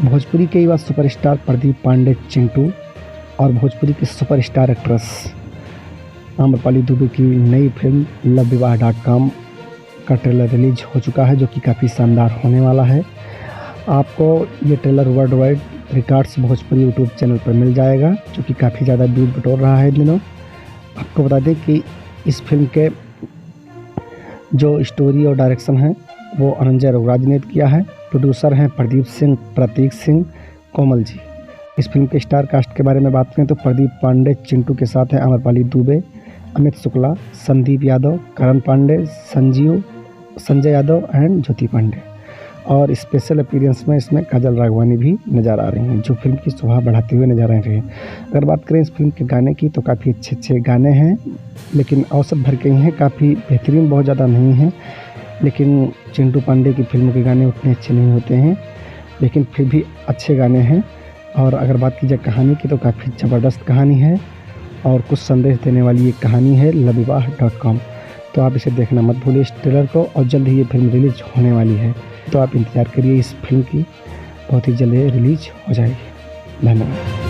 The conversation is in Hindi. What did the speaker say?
भोजपुरी के युवा सुपरस्टार प्रदीप पांडे चिंटू और भोजपुरी की सुपरस्टार एक्ट्रेस आम्रपाली दुबे की नई फिल्म LoveVivaah.com का ट्रेलर रिलीज हो चुका है, जो कि काफ़ी शानदार होने वाला है। आपको ये trailer world wide records Bhojpuri YouTube channel पर मिल जाएगा, जो कि काफ़ी ज़्यादा व्यूज बटोर रहा है इन दिनों। आपको बता दें कि इस फिल्म के जो स्टोरी और डायरेक्शन है वो अनंजय रघुराज ने किया है। प्रोड्यूसर हैं प्रदीप सिंह, प्रतीक सिंह, कोमल जी। इस फिल्म के स्टार कास्ट के बारे में बात करें तो प्रदीप पांडे चिंटू के साथ हैं आम्रपाली दुबे, अमित शुक्ला, संदीप यादव, करण पांडे, संजय यादव एंड ज्योति पांडे। और स्पेशल अपीयरेंस में इसमें काजल राघवानी भी नज़र आ रही हैं, जो फिल्म की शोभा बढ़ाते हुए नजर आ रही हैं। अगर बात करें इस फिल्म के गाने की तो काफ़ी अच्छे गाने हैं, लेकिन औसत भर के ही हैं, काफ़ी बेहतरीन बहुत ज़्यादा नहीं हैं। लेकिन चिंटू पांडे की फिल्मों के गाने उतने अच्छे नहीं होते हैं, लेकिन फिर भी अच्छे गाने हैं। और अगर बात की जाए कहानी की तो काफ़ी ज़बरदस्त कहानी है और कुछ संदेश देने वाली ये कहानी है LoveVivaah.com। तो आप इसे देखना मत भूलिए इस ट्रेलर को, और जल्द ही ये फिल्म रिलीज होने वाली है, तो आप इंतज़ार करिए इस फिल्म की, बहुत ही जल्द रिलीज हो जाएगी। धन्यवाद।